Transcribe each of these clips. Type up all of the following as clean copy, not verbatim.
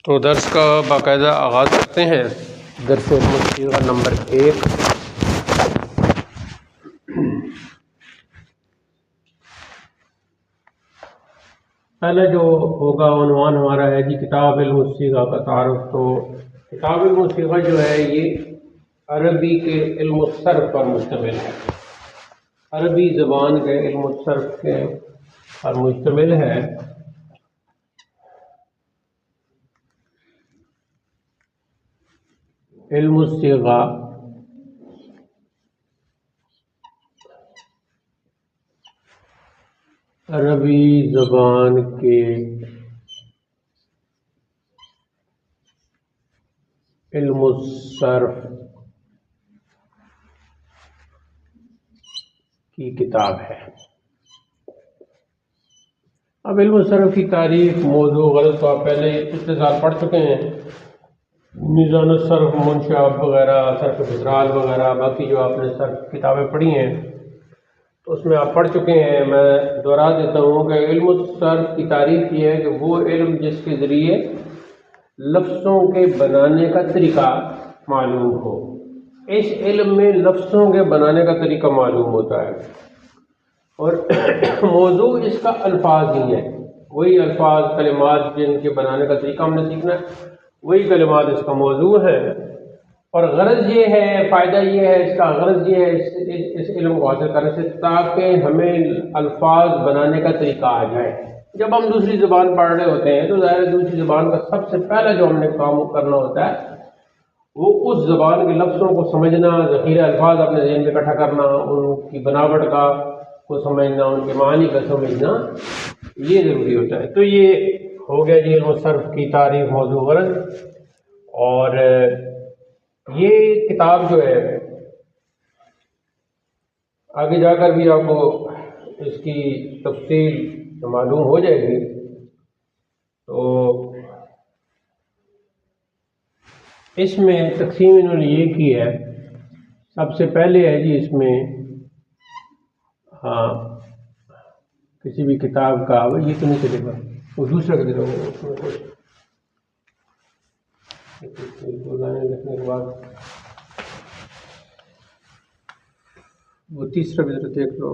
تو درس کا باقاعدہ آغاز کرتے ہیں۔ درس موسیقہ نمبر 1۔ پہلے جو ہوگا عنوان ہمارا ہے جی کتاب الموسیقہ کا تعارف۔ تو کتاب الموسیقہ جو ہے یہ عربی کے علم الصرف پر مشتمل ہے، عربی زبان کے علم الصرف کے پر مشتمل ہے۔ علم الصیغہ عربی زبان کے علم الصرف کی کتاب ہے۔ اب علم الصرف کی تعریف، موضوع، غرض تو آپ پہلے پچھلے سال پڑھ چکے ہیں، میزان الصرف، منشاب وغیرہ، صرف اسرار وغیرہ، باقی جو آپ نے صرف کتابیں پڑھی ہیں تو اس میں آپ پڑھ چکے ہیں۔ میں دوہرا دیتا ہوں کہ علم الصرف کی تعریف یہ ہے کہ وہ علم جس کے ذریعے لفظوں کے بنانے کا طریقہ معلوم ہو۔ اس علم میں لفظوں کے بنانے کا طریقہ معلوم ہوتا ہے، اور موضوع اس کا الفاظ ہی ہے، وہی الفاظ، کلمات جن کے بنانے کا طریقہ ہم نے سیکھنا ہے، وہی کلمات اس کا موضوع ہے۔ اور غرض یہ ہے، فائدہ یہ ہے، اس کا غرض یہ ہے اس علم کو حاصل کرنے سے تاکہ ہمیں الفاظ بنانے کا طریقہ آ جائے۔ جب ہم دوسری زبان پڑھ رہے ہوتے ہیں تو ظاہر ہے دوسری زبان کا سب سے پہلا جو ہم نے کام کرنا ہوتا ہے وہ اس زبان کے لفظوں کو سمجھنا، ذخیرہ الفاظ اپنے ذہن میں اکٹھا کرنا، ان کی بناوٹ کو سمجھنا، ان کے معنی کا سمجھنا، یہ ضروری ہوتا ہے۔ تو یہ ہو گیا جی علم الصرف کی تعریف، موضوع، غرض۔ اور یہ کتاب جو ہے آگے جا کر بھی آپ کو اس کی تفصیل معلوم ہو جائے گی۔ تو اس میں تقسیم انہوں نے یہ کی ہے، سب سے پہلے ہے جی اس میں کسی بھی کتاب کا یہ تو نہیں چلے گا، وہ دوسرا کا دے لکھنے کے بعد وہ تیسرا بھی ذرا دیکھ لو۔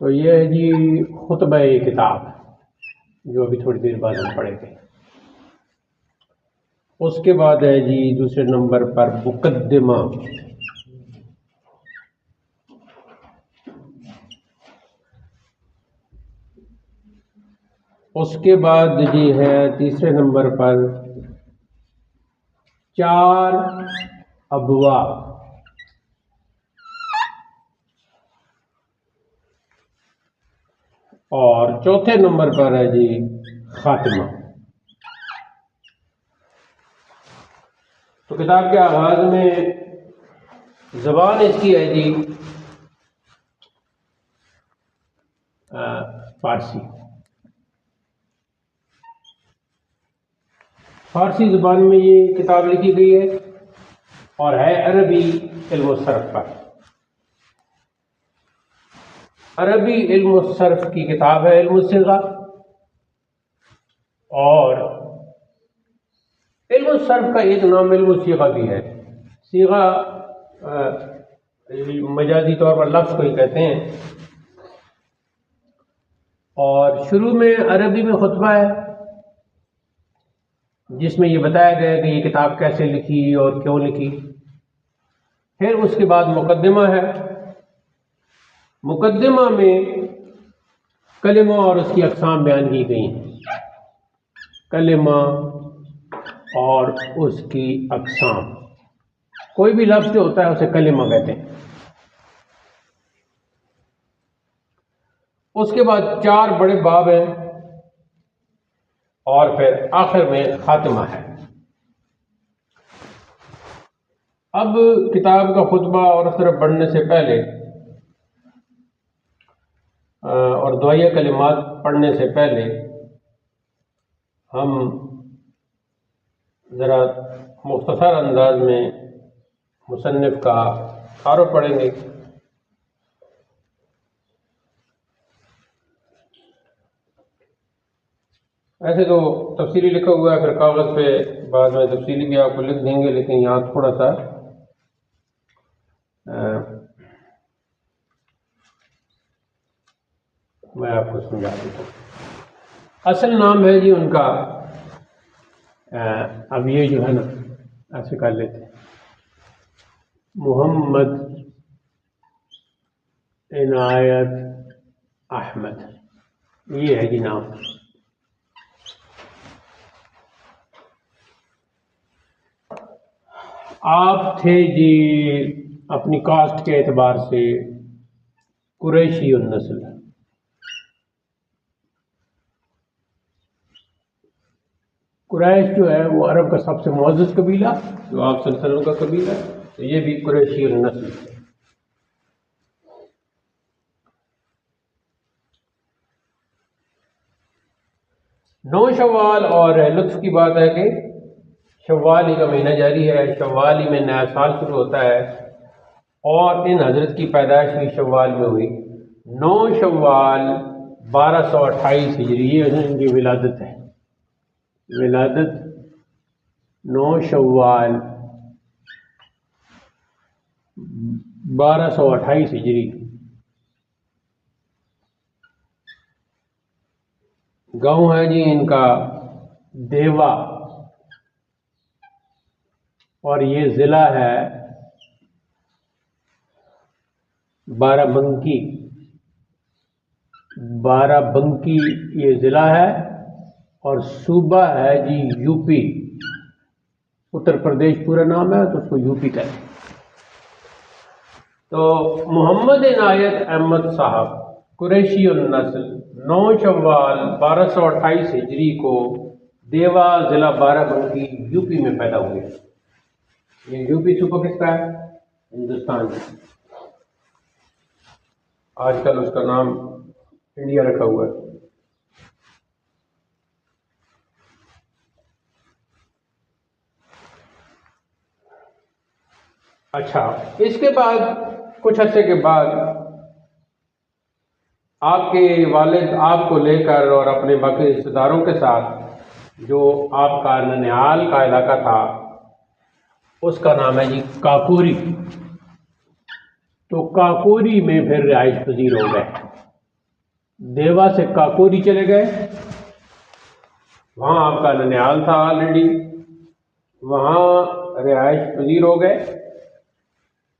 تو یہ ہے جی خطبہ کتاب، جو ابھی تھوڑی دیر بعد ہم پڑھیں گے۔ اس کے بعد ہے جی دوسرے نمبر پر مقدمہ۔ اس کے بعد جی ہے تیسرے نمبر پر 4 ابواب، اور چوتھے نمبر پر ہے جی خاتمہ۔ تو کتاب کے آغاز میں زبان اس کی ہے جی فارسی زبان میں یہ کتاب لکھی گئی ہے اور ہے عربی علم الصرف پر۔ عربی علم الصرف کی کتاب ہے علم الصیغہ، اور علم الصرف کا ایک نام علم الصیغہ بھی ہے۔ صیغہ مجازی طور پر لفظ کو ہی کہتے ہیں، اور شروع میں عربی میں خطبہ ہے جس میں یہ بتایا گیا کہ یہ کتاب کیسے لکھی اور کیوں لکھی۔ پھر اس کے بعد مقدمہ ہے۔ مقدمہ میں کلمہ اور اس کی اقسام بیان کی گئی ہیں، کلمہ اور اس کی اقسام۔ کوئی بھی لفظ جو ہوتا ہے اسے کلمہ کہتے ہیں۔ اس کے بعد 4 بڑے باب ہیں، اور پھر آخر میں خاتمہ ہے۔ اب کتاب کا خطبہ اور اس طرف بڑھنے سے پہلے اور دعائیہ کلمات پڑھنے سے پہلے ہم ذرا مختصر انداز میں مصنف کا تعارف پڑھیں گے۔ ایسے تو تفصیلی لکھا ہوا ہے، پھر کاغذ پہ بعد میں تفصیلی بھی آپ کو لکھ دیں گے، لیکن یہاں تھوڑا سا میں آپ کو سمجھا دیتا ہوں۔ اصل نام ہے جی ان کا، اب یہ جو ہے نا ایسے کر لیتے ہیں، محمد عنایت احمد، یہ ہے جی نام۔ آپ تھے جی اپنی کاسٹ کے اعتبار سے قریشی النسل۔ قریش جو ہے وہ عرب کا سب سے معزز قبیلہ، جو آپ صلی اللہ علیہ وسلم کا قبیلہ ہے، تو یہ بھی قریشی النسل ہے۔ نو شوال، اور لطف کی بات ہے کہ شوال ہی کا مہینہ جاری ہے، شوال ہی میں نیا سال شروع ہوتا ہے، اور ان حضرت کی پیدائش بھی شوال میں ہوئی۔ 9 شوال 1228 ہجری، یہ ان کی ولادت ہے، ولادت 9 شوال 1228 ہجری۔ گاؤں ہے جی ان کا دیوا، اور یہ ضلع ہے بارہ بنکی، بارہ بنکی یہ ضلع ہے، اور صوبہ ہے جی یو پی، اتر پردیش پورا نام ہے تو اس کو یو پی کہتے ہیں۔ تو محمد عنایت احمد صاحب قریشی النسل 9 شوال 1228 ہجری کو دیوا ضلع بارہ بنکی یو پی میں پیدا ہوئے۔ یہ یو پی صوبہ کس کا ہے؟ ہندوستان کا۔ آج کل اس کا نام انڈیا رکھا ہوا ہے۔ اچھا، اس کے بعد کچھ عرصے کے بعد آپ کے والد آپ کو لے کر اور اپنے باقی رشتہ داروں کے ساتھ جو آپ کا ننیال کا علاقہ تھا اس کا نام ہے جی کاکوری، تو کاکوری میں پھر رہائش پذیر ہو گئے۔ دیوا سے کاکوری چلے گئے، وہاں آپ کا ننیال تھا آلریڈی، وہاں رہائش پذیر ہو گئے،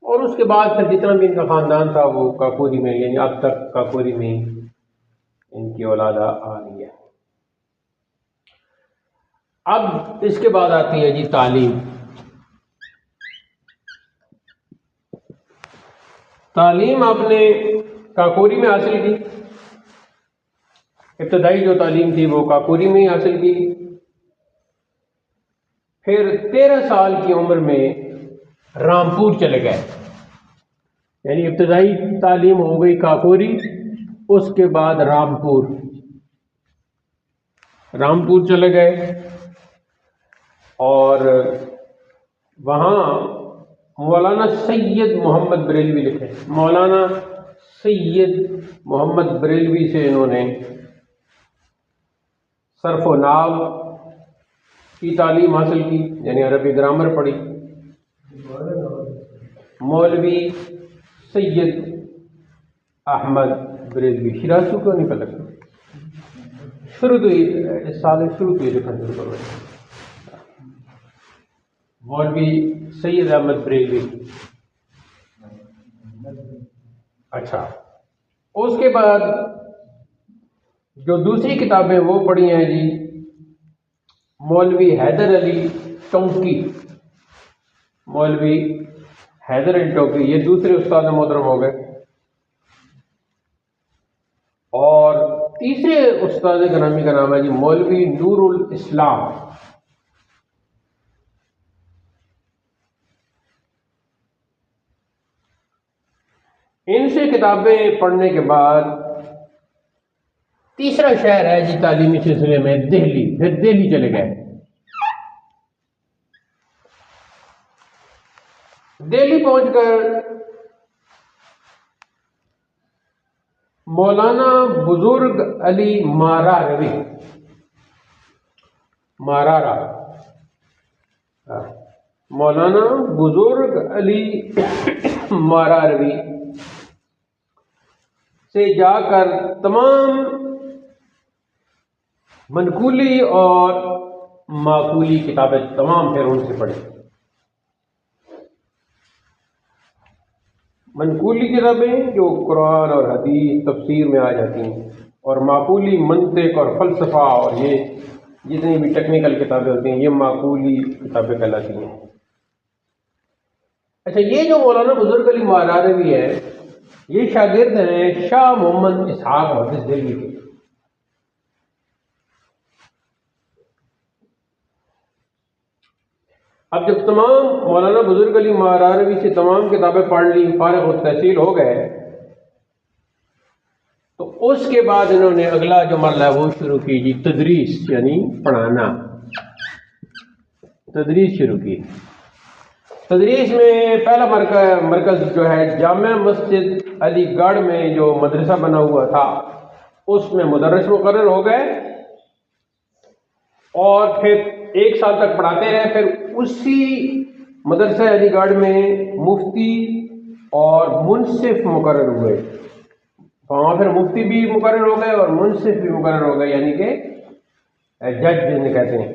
اور اس کے بعد پھر جتنا بھی ان کا خاندان تھا وہ کاکوری میں، یعنی اب تک کاکوری میں ان کی اولاد آ رہی ہے۔ اب اس کے بعد آتی ہے جی تعلیم۔ تعلیم آپ نے کاکوری میں حاصل کی، ابتدائی جو تعلیم تھی وہ کاکوری میں ہی حاصل کی۔ پھر 13 سال کی عمر میں رامپور چلے گئے، یعنی ابتدائی تعلیم ہو گئی کاکوری، اس کے بعد رامپور چلے گئے، اور وہاں مولانا سید محمد بریلوی لکھے، مولانا سید محمد بریلوی سے انہوں نے صرف و نحو کی تعلیم حاصل کی، یعنی عربی گرامر پڑھی۔ مولوی سید احمد بریلوی، شیراز کو کیوں نہیں پتہ؟ شروع تو اس سال شروع تو یہ لکھنا شروع کرو، مولوی سید احمد بریلوی۔ اچھا، اس کے بعد جو دوسری کتابیں وہ پڑھی ہیں جی مولوی حیدر علی ٹونکی، مولوی حیدر علی ٹونکی، یہ دوسرے استاد محترم ہو گئے۔ اور تیسرے استاد گرامی کا نام ہے جی مولوی نور الاسلام۔ ان سے کتابیں پڑھنے کے بعد تیسرا شہر ہے جی تعلیمی سلسلے میں دہلی، پھر دہلی چلے گئے۔ دہلی پہنچ کر مولانا بزرگ علی ماراروی مارارا، مولانا بزرگ علی ماراروی سے جا کر تمام منقولی اور معقولی کتابیں تمام پھر ان سے پڑھی۔ منقولی کتابیں جو قرآن اور حدیث تفسیر میں آ جاتی ہیں، اور معقولی منطق اور فلسفہ اور یہ جتنی بھی ٹیکنیکل کتابیں ہوتی ہیں یہ معقولی کتابیں کہلاتی ہیں۔ اچھا، یہ جو مولانا بزرگ علی ماراروی ہے یہ شاگرد ہیں شاہ محمد اسحاق محدث دہلوی کے۔ اب جب تمام مولانا بزرگ علی ماراروی سے تمام کتابیں پڑھ لی، فارغ التحصیل ہو گئے، تو اس کے بعد انہوں نے اگلا جو مرحلہ ہے وہ شروع کی جی تدریس، یعنی پڑھانا، تدریس شروع کی۔ تدریس میں پہلا مرکز جو ہے جامع مسجد علی گڑھ میں جو مدرسہ بنا ہوا تھا اس میں مدرس مقرر ہو گئے، اور پھر 1 سال تک پڑھاتے رہے۔ پھر اسی مدرسہ علی گڑھ میں مفتی اور منصف مقرر ہوئے، وہاں پھر مفتی بھی مقرر ہو گئے اور منصف بھی مقرر ہو گئے، یعنی کہ جج جنہیں کہتے ہیں۔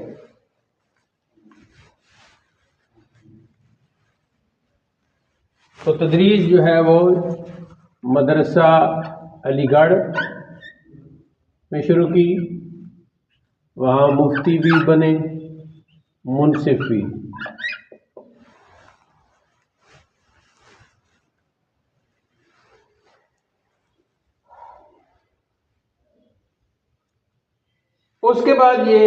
تو تدریس جو ہے وہ مدرسہ علی گڑھ میں شروع کی، وہاں مفتی بھی بنے، منصف بھی۔ اس کے بعد یہ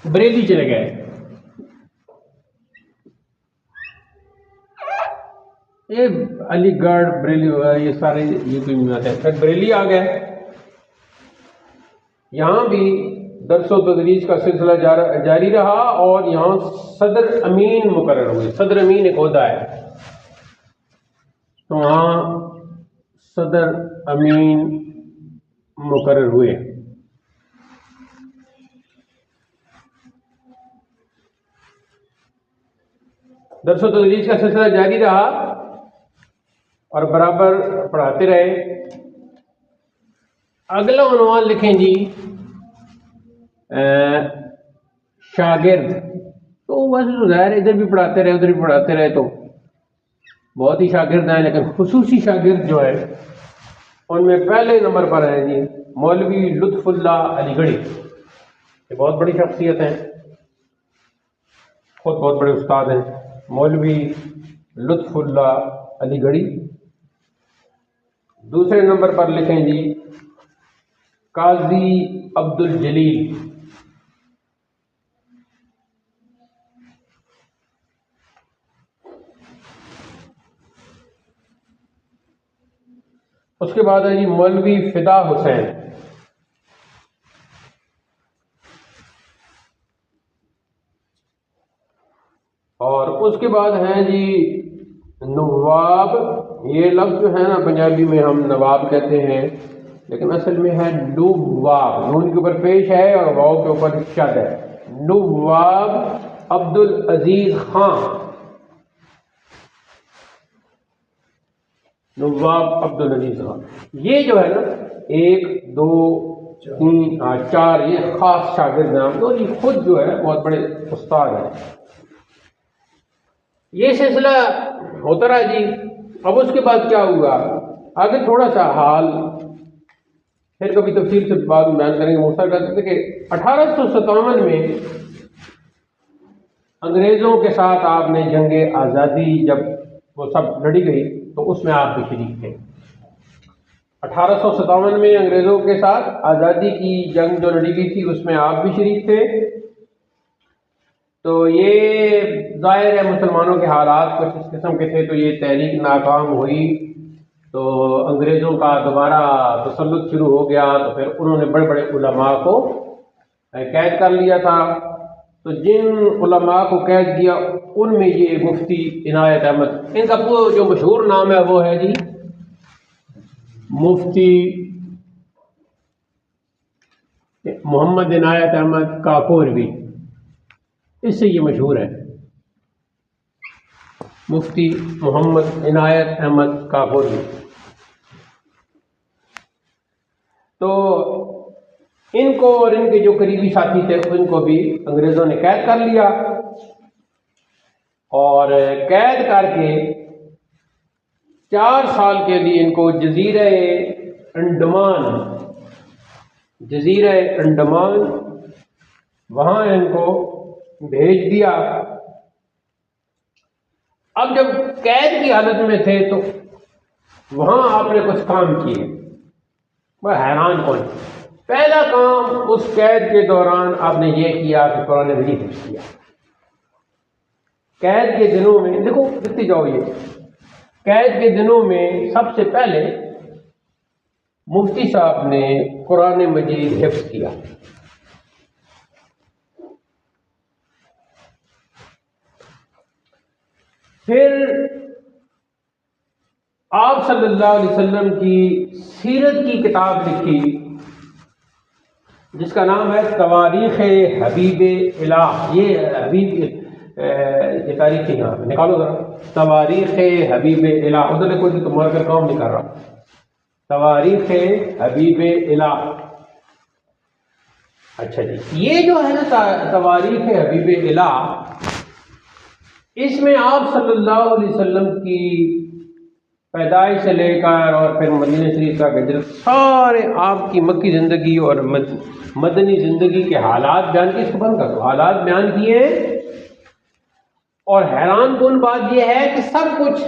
بریلی چلے گئے۔ یہ علی گڑھ بریلی یہ سارے یہ کوئی نہیں آتے۔ پھر بریلی آ گئے، یہاں بھی درس و تدریس کا سلسلہ جاری رہا، اور یہاں صدر امین مقرر ہوئے۔ صدر امین ایک عہدہ ہے، تو وہاں صدر امین مقرر ہوئے۔ درس و تدریس کا سلسلہ جاری رہا اور برابر پڑھاتے رہے۔ اگلا عنوان لکھیں جی شاگرد۔ تو ویسے تو ظاہر ادھر بھی پڑھاتے رہے ادھر بھی پڑھاتے رہے تو بہت ہی شاگرد ہیں، لیکن خصوصی شاگرد جو ہے ان میں پہلے نمبر پر ہیں جی مولوی لطف اللہ علی گڑھی۔ یہ بہت بڑی شخصیت ہیں، خود بہت بڑے استاد ہیں، مولوی لطف اللہ علی گڑھی۔ دوسرے نمبر پر لکھیں جی قاضی عبد الجلیل۔ اس کے بعد ہے جی مولوی فدا حسین۔ اور اس کے بعد ہیں جی نواب۔ یہ لفظ جو ہے نا پنجابی میں ہم نواب کہتے ہیں، لیکن اصل میں ہے نواب، نون کے اوپر پیش ہے اور واؤ کے اوپر شد ہے۔ نواب عبد العزیز خان، نواب عبد العزیز خان۔ یہ جو ہے نا 1 2 3 4 یہ خاص شاگرد ہیں، تو یہ خود جو ہے بہت بڑے استاد ہیں۔ یہ سلسلہ ہوتا رہا جی۔ اب اس کے بعد کیا ہوا آگے تھوڑا سا حال پھر کبھی تفصیل سے بعد میں بیان کریں گے۔ مختصر کرتے تھے کہ 1857 میں انگریزوں کے ساتھ آپ نے جنگ آزادی جب وہ سب لڑی گئی تو اس میں آپ بھی شریک تھے۔ 1857 میں انگریزوں کے ساتھ آزادی کی جنگ جو لڑی گئی تھی اس میں آپ بھی شریک تھے۔ تو یہ ظاہر ہے مسلمانوں کے حالات کچھ اس قسم کے تھے، تو یہ تحریک ناکام ہوئی، تو انگریزوں کا دوبارہ تسلط شروع ہو گیا، تو پھر انہوں نے بڑے بڑے علماء کو قید کر لیا تھا۔ تو جن علماء کو قید کیا ان میں یہ مفتی عنایت احمد، ان کا جو مشہور نام ہے وہ ہے جی مفتی محمد عنایت احمد کاکوروی، اس سے یہ مشہور ہے، مفتی محمد عنایت احمد کاکوروی۔ تو ان کو اور ان کے جو قریبی ساتھی تھے ان کو بھی انگریزوں نے قید کر لیا، اور قید کر کے 4 سال کے لیے ان کو جزیرہ انڈمان وہاں ان کو بھیج دیا۔ اب جب قید کی حالت میں تھے تو وہاں آپ نے کچھ کام کیے، میں حیران کون۔ پہلا کام اس قید کے دوران آپ نے یہ کیا کہ قرآن مجید حفظ کیا۔ قید کے دنوں میں دیکھو لکھتے جاؤ، یہ قید کے دنوں میں سب سے پہلے مفتی صاحب نے قرآن مجید حفظ کیا۔ پھر آپ صلی اللہ علیہ وسلم کی سیرت کی کتاب لکھی جس کا نام ہے تواریخ حبیب الہ۔ یہ تاریخی نام ہے، نکالو ذرا، تواریخ حبیب الہ، ادھر دیکھو تو مارکر کام نہیں کر رہا، تواریخ حبیب الہ۔ اچھا جی، یہ جو ہے نا تواریخ حبیب الہ، اس میں آپ صلی اللہ علیہ وسلم کی پیدائش سے لے کر اور پھر مدینہ شریف کا ہجرت، سارے آپ کی مکی زندگی اور مدنی زندگی کے حالات بیان کیے، اس کو بند کر دو، حالات بیان کیے۔ اور حیران کن بات یہ ہے کہ سب کچھ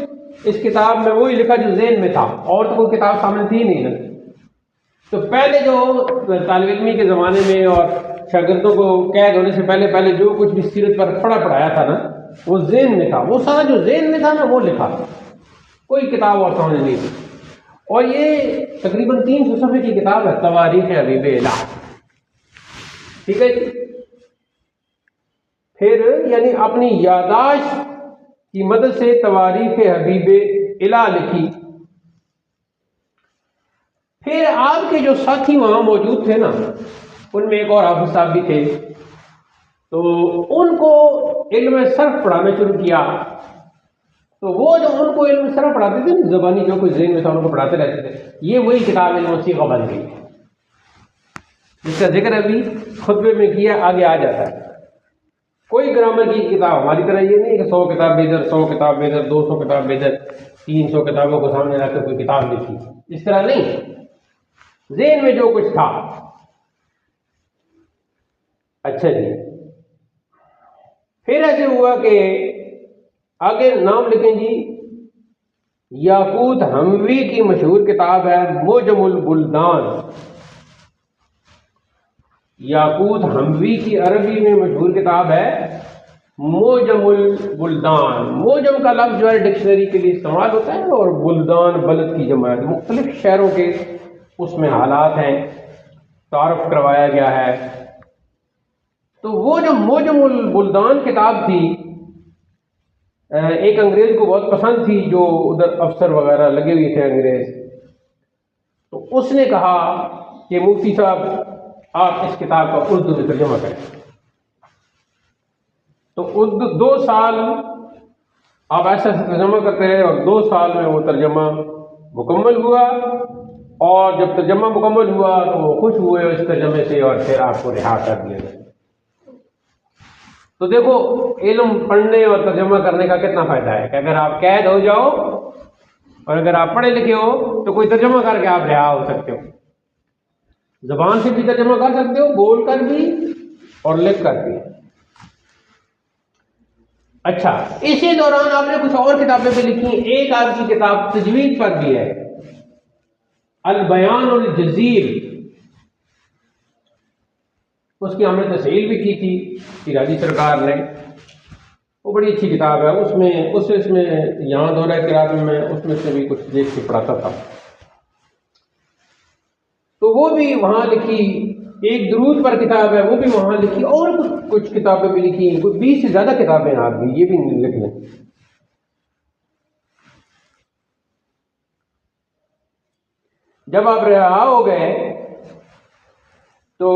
اس کتاب میں وہی لکھا جو ذہن میں تھا، اور تو کوئی کتاب سامنے تھی نہیں نا۔ تو پہلے جو طالب علمی کے زمانے میں اور شاگردوں کو قید ہونے سے پہلے جو کچھ بھی سیرت پر پڑھایا تھا نا، وہ ذہن میں تھا، وہ سارا جو ذہن میں تھا نا وہ لکھا تھا، کوئی کتاب اور سامنے نہیں تھی۔ اور یہ تقریباً 300 صفحے کی کتاب ہے، تواریخ حبیب الہ، ٹھیک ہے جی۔ پھر یعنی اپنی یادداشت کی مدد سے تواریخ حبیب الہ لکھی۔ پھر آپ کے جو ساتھی وہاں موجود تھے نا، ان میں ایک اور حافظ صاحب بھی تھے، تو ان کو علم صرف پڑھانا شروع کیا۔ تو وہ جو ان کو علم صرف پڑھاتے تھے، زبانی جو کچھ ذہن میں تھا ان کو پڑھاتے رہتے تھے، یہ وہی کتاب علم الصیغہ بن گئی، جس کا ذکر ابھی خطبے میں کیا، آگے آ جاتا ہے۔ کوئی گرامر کی کتاب ہماری طرح یہ نہیں کہ 100 کتاب ادھر، 100 کتاب ادھر، 200 کتاب ادھر، 300 کتابوں کو سامنے رکھ کے کوئی کتاب لکھی، اس طرح نہیں، ذہن میں جو کچھ تھا۔ اچھا جی، پھر ایسے ہوا کہ آگے نام لکھیں جی، یاقوت حموی کی مشہور کتاب ہے معجم البلدان۔ یاقوت حموی کی عربی میں مشہور کتاب ہے معجم البلدان۔ معجم کا لفظ جو ہے ڈکشنری کے لیے استعمال ہوتا ہے، اور بلدان بلد کی جمع ہے، مختلف شہروں کے اس میں حالات ہیں، تعارف کروایا گیا ہے۔ تو وہ جو معجم البلدان کتاب تھی، ایک انگریز کو بہت پسند تھی، جو ادھر افسر وغیرہ لگے ہوئے تھے انگریز، تو اس نے کہا کہ مفتی صاحب آپ اس کتاب کا اردو میں ترجمہ کریں۔ تو 2 سال آپ ایسا ترجمہ کرتے رہے، اور 2 سال میں وہ ترجمہ مکمل ہوا، اور جب ترجمہ مکمل ہوا تو وہ خوش ہوئے اس ترجمے سے، اور پھر آپ کو رہا کر دیا گیا۔ تو دیکھو علم پڑھنے اور ترجمہ کرنے کا کتنا فائدہ ہے، کہ اگر آپ قید ہو جاؤ اور اگر آپ پڑھے لکھے ہو تو کوئی ترجمہ کر کے آپ رہا ہو سکتے ہو، زبان سے بھی ترجمہ کر سکتے ہو، بول کر بھی اور لکھ کر بھی۔ اچھا، اسی دوران آپ نے کچھ اور کتابیں بھی لکھی، ایک آپ کی کتاب تجوید پر بھی ہے، البیان الجزیر، اس کی ہم نے تصحیح بھی کی تھی شیرازی سرکار نے، وہ بڑی اچھی کتاب ہے۔ اس میں یہاں دورہ قرات میں اس میں سے بھی کچھ دیکھ کے پڑھاتا تھا، تو وہ بھی وہاں لکھی۔ ایک درود پر کتاب ہے، وہ بھی وہاں لکھی، اور کچھ کتابیں بھی لکھی، کچھ 20 سے زیادہ کتابیں آپ بھی، یہ بھی لکھ لیں۔ جب آپ رہا ہو گئے تو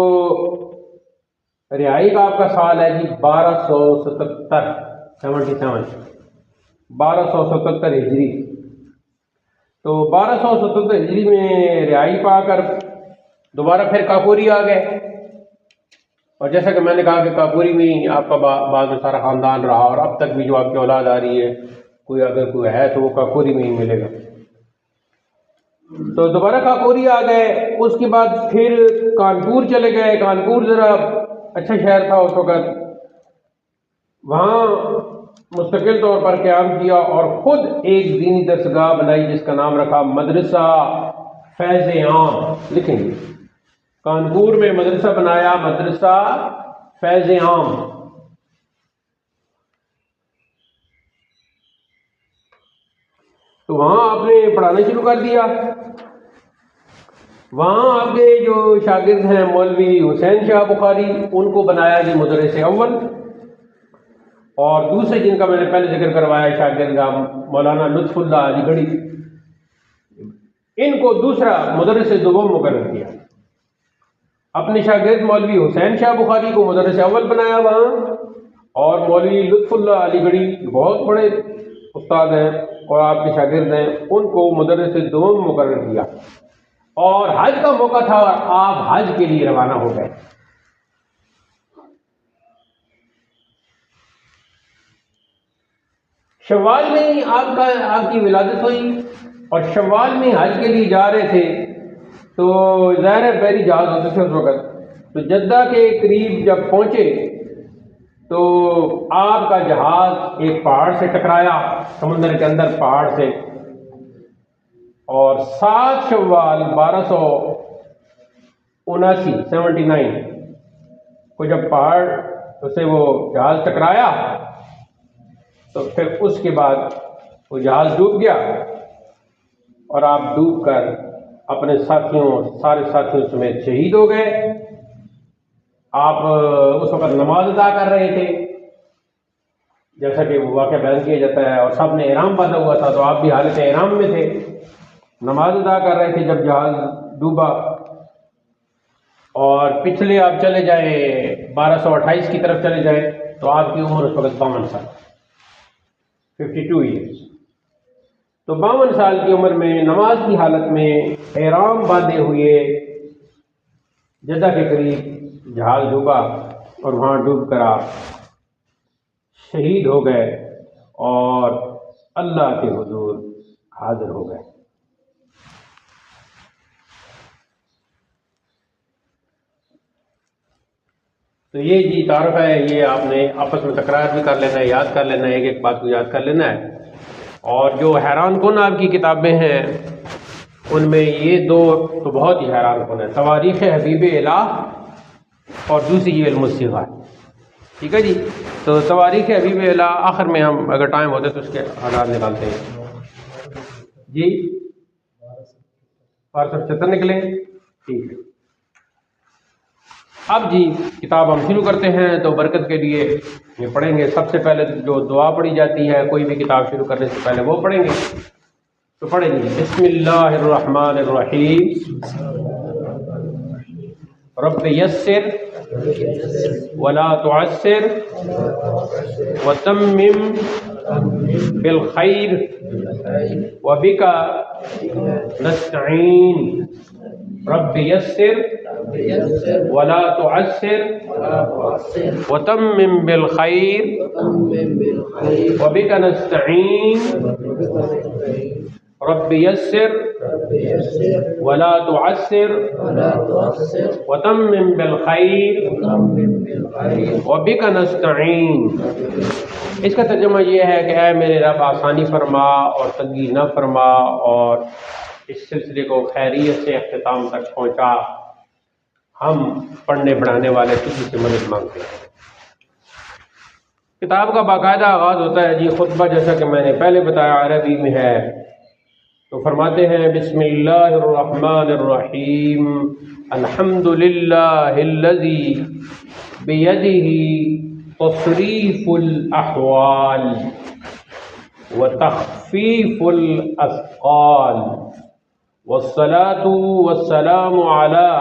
رہائی کا آپ کا سال ہے جی 1277 1277 ہجری۔ تو 1277 ہجری میں رہائی پا کر دوبارہ پھر کاکوری آ گئے، اور جیسا کہ میں نے کہا کہ کاکوری میں ہی آپ کا بعد میں سارا خاندان رہا، اور اب تک بھی جو آپ کی اولاد آ رہی ہے کوئی اگر کوئی ہے تو وہ کاکوری میں ہی ملے گا۔ تو دوبارہ کاکوری آ گئے، اس کے بعد پھر کانپور چلے گئے۔ کانپور ذرا اچھا شہر تھا اس وقت، وہاں مستقل طور پر قیام کیا اور خود ایک دینی درسگاہ بنائی جس کا نام رکھا مدرسہ فیض عام۔ لکھیں گے کانپور میں مدرسہ بنایا، مدرسہ فیض عام۔ تو وہاں آپ نے پڑھانا شروع کر دیا۔ وہاں آپ کے جو شاگرد ہیں مولوی حسین شاہ بخاری، ان کو بنایا جی مدرس اول، اور دوسرے جن کا میں نے پہلے ذکر کروایا شاگرد مولانا لطف اللہ علی گڑھی، ان کو دوسرا مدرس دوم مقرر کیا۔ اپنے شاگرد مولوی حسین شاہ بخاری کو مدرس اول بنایا وہاں، اور مولوی لطف اللہ علی گڑھی بہت بڑے استاد ہیں اور آپ کے شاگرد ہیں، ان کو مدرس دوم مقرر کیا۔ اور حج کا موقع تھا اور آپ حج کے لیے روانہ ہو گئے۔ شوال میں ہی آپ کی ولادت ہوئی، اور شوال میں حج کے لیے جا رہے تھے تو ظاہر ہے بحری جہاز ہوتے تھے اس وقت، تو جدہ کے قریب جب پہنچے تو آپ کا جہاز ایک پہاڑ سے ٹکرایا، سمندر کے اندر پہاڑ سے، اور 7 شوال 1279 کو جب پہاڑ سے وہ جہاز ٹکرایا تو پھر اس کے بعد وہ جہاز ڈوب گیا، اور آپ ڈوب کر اپنے سارے ساتھیوں سمیت شہید ہو گئے۔ آپ اس وقت نماز ادا کر رہے تھے، جیسا کہ وہ واقعہ بیان کیا جاتا ہے، اور سب نے احرام باندھا ہوا تھا، تو آپ بھی حالت احرام میں تھے، نماز ادا کر رہے تھے جب جہاز ڈوبا۔ اور پچھلے آپ چلے جائیں 1228 کی طرف چلے جائیں تو آپ کی عمر اس وقت 52 سال، 52 ایئرس۔ تو 52 سال کی عمر میں نماز کی حالت میں احرام باندھے ہوئے جدہ کے قریب جہاز ڈوبا، اور وہاں ڈوب کر آپ شہید ہو گئے اور اللہ کے حضور حاضر ہو گئے۔ تو یہ جی تعارف ہے، یہ آپ نے آپس میں تکرار بھی کر لینا ہے، یاد کر لینا ہے، ایک ایک بات کو یاد کر لینا ہے۔ اور جو حیران کن آپ کی کتابیں ہیں ان میں یہ دو تو بہت ہی حیران کن ہے، تواریخ حبیب الہ اور دوسری یہ علم الصغار۔ ٹھیک ہے جی، تو تواریخ حبیب الہ آخر میں ہم اگر ٹائم ہوتا ہے تو اس کے حالات نکالتے ہیں جی۔ 1275 نکلیں، ٹھیک ہے۔ اب جی کتاب ہم شروع کرتے ہیں، تو برکت کے لیے یہ پڑھیں گے۔ سب سے پہلے جو دعا پڑھی جاتی ہے کوئی بھی کتاب شروع کرنے سے پہلے وہ پڑھیں گے، تو پڑھیں گے بسم اللہ الرحمن الرحیم، رب یسر ولا تعسر وتمم بالخیر وبک نستعین، رب یسر ولا تعسر وتمم بالخیر وبک نستعین، رب یسر ولا تعسر وتمم بالخیر وبک نستعین۔ اس کا ترجمہ یہ ہے کہ اے میرے رب آسانی فرما اور تنگی نہ فرما، اور اس سلسلے کو خیریت سے اختتام تک پہنچا، ہم پڑھنے پڑھانے والے کسی سے مدد مانگتے ہیں۔ کتاب کا باقاعدہ آغاز ہوتا ہے جی خطبہ، جیسا کہ میں نے پہلے بتایا عربی میں ہے، تو فرماتے ہیں بسم اللہ الرحمن الرحیم، الحمد للہ الذی بیدہ تصریف الاحوال وتخفیف الاثقال، والصلاة والسلام علی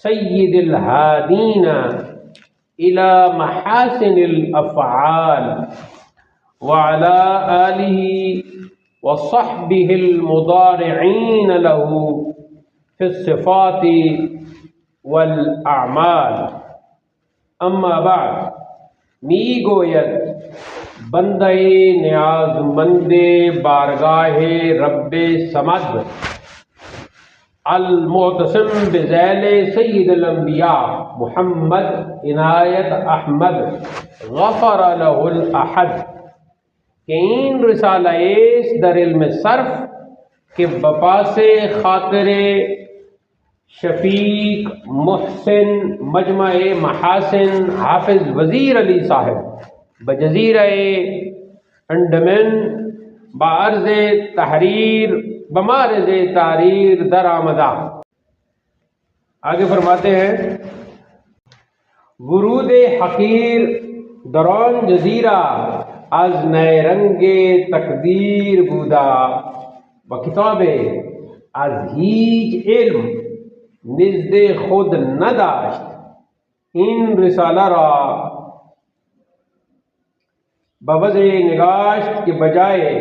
سید الہادین الی محاسن الافعال وعلی آلہ وصحبہ المضارعین له فی الصفات والاعمال. اما بعد، می گوید بندہ نیاز مند بارگاہ رب صمد المعتصم بذیل سید الانبیاء محمد عنایت احمد غفر له الاحد کہ این رسالہ ایس در علم صرف کہ بپاس خاطر شفیق محسن مجمع محاسن حافظ وزیر علی صاحب بجزیرہ انڈمن بعرض تحریر بمارض تحریر در آمدہ. آگے فرماتے ہیں ورود حقیر دران جزیرہ از نئے رنگ تقدیر بودا و کتاب از هیچ علم نزد خود نداشت. این رسالہ را بوضع نگاشت کے بجائے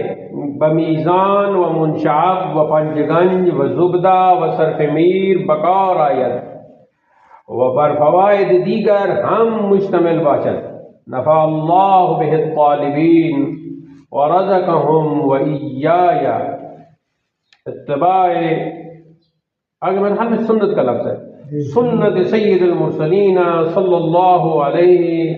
بمیزان و منشعب و پنجگنج و زبدہ و صرف میر بکار آید و بر فوائد دیگر ہم مشتمل باشد. نفع اللہ بہ الطالبین و رزقہم و ایای اتباع. آگے میں حل میں سنت کا لفظ ہے، سنت سید المرسلین صلی اللہ علیہ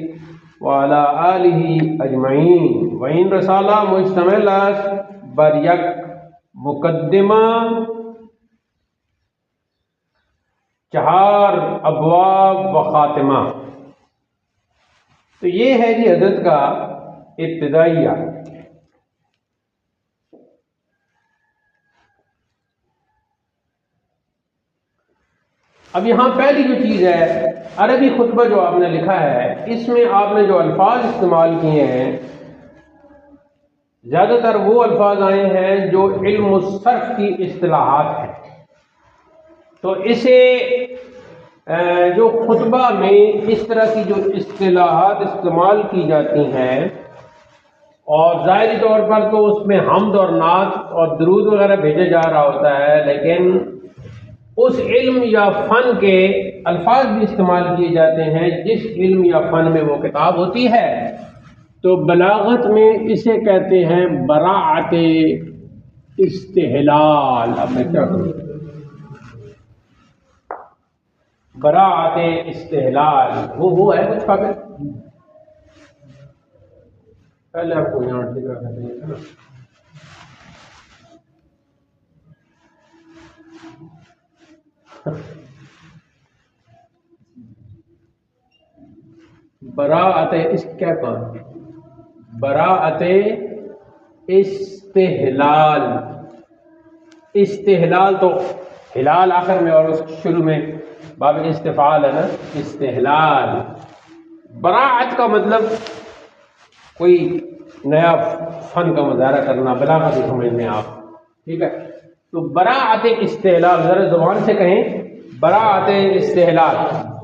وعلی آلہ اجمعین. و این رسالہ مشتمل است بر یک مقدمہ، 4 ابواب و خاتمہ. تو یہ ہے جی حضرت کا ابتدائیہ. اب یہاں پہلی جو چیز ہے، عربی خطبہ جو آپ نے لکھا ہے، اس میں آپ نے جو الفاظ استعمال کیے ہیں زیادہ تر وہ الفاظ آئے ہیں جو علم الصرف کی اصطلاحات ہیں. تو اسے جو خطبہ میں اس طرح کی جو اصطلاحات استعمال کی جاتی ہیں، اور ظاہری طور پر تو اس میں حمد اور نعت اور درود وغیرہ بھیجا جا رہا ہوتا ہے، لیکن اس علم یا فن کے الفاظ بھی استعمال کیے جاتے ہیں جس علم یا فن میں وہ کتاب ہوتی ہے. تو بلاغت میں اسے کہتے ہیں براعت استحلال. اب میں کیا کروں؟ براعت استحلال وہ ہے کچھ قابل. پہلے آپ کو یہاں ذکر کرتے ہیں نا، براعت اس کیا کہا؟ براعت استحلال. استحلال تو ہلال آخر میں اور اس شروع میں باب استفعال ہے نا، استحلال. براعت کا مطلب کوئی نیا فن کا مظاہرہ کرنا، بلاغت سمجھنے آپ. ٹھیک ہے، تو براعت استحلال ذرا زبان سے کہیں، براعت استحلال.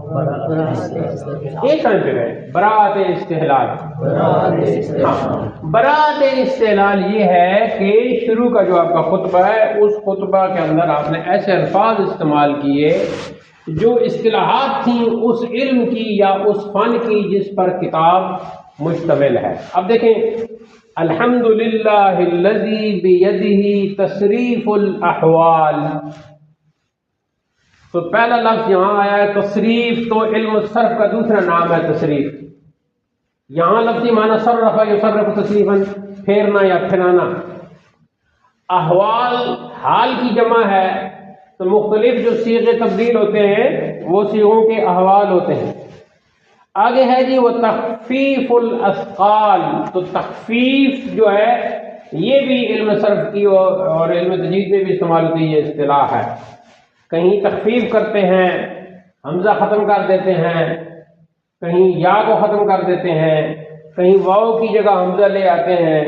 ایک ٹائم پہ گئے، براعت استحلال. براعت استحلال یہ ہے کہ شروع کا جو آپ کا خطبہ ہے، اس خطبہ کے اندر آپ نے ایسے الفاظ استعمال کیے جو اصطلاحات تھیں اس علم کی یا اس فن کی جس پر کتاب مشتمل ہے. اب دیکھیں، الحمدللہ الذی بیدہ تصریف الاحوال. تو پہلا لفظ یہاں آیا ہے تصریف، تو علم الصرف کا دوسرا نام ہے تصریف. یہاں لفظی معنی صرف یصرف تصریفاً، پھیرنا یا پھرانا. احوال حال کی جمع ہے، تو مختلف جو صیغے تبدیل ہوتے ہیں وہ صیغوں کے احوال ہوتے ہیں. آگے ہے جی وہ تخفیف الاثقال. تو تخفیف جو ہے یہ بھی علم صرف کی اور علم تجوید میں بھی استعمال ہوتی ہے، یہ اصطلاح ہے. کہیں تخفیف کرتے ہیں، حمزہ ختم کر دیتے ہیں، کہیں یا کو ختم کر دیتے ہیں، کہیں واو کی جگہ حمزہ لے آتے ہیں.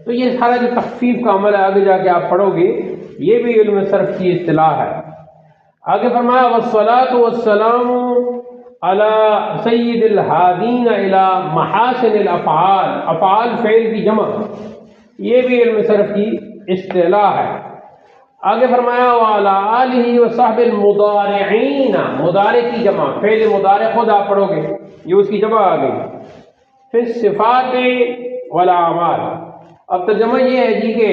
تو یہ سارا جو تخفیف کا عمل ہے آگے جا کے آپ پڑھو گے، یہ بھی علم صرف کی اصطلاح ہے. آگے فرمایا والصلاۃ والسلام علی سید الہادین الی محاسن الافعال، افعال فعل کی جمع، یہ بھی علم صرف کی اصطلاح ہے۔ آگے فرمایا وعلی آلہ وصحب المضارعین، مضارع کی جمع، فعل مضارع خود آپ پڑھو گے، یہ اس کی جمع آ گئی، فی الصفات والاعمال۔ اب ترجمہ یہ ہے جی کہ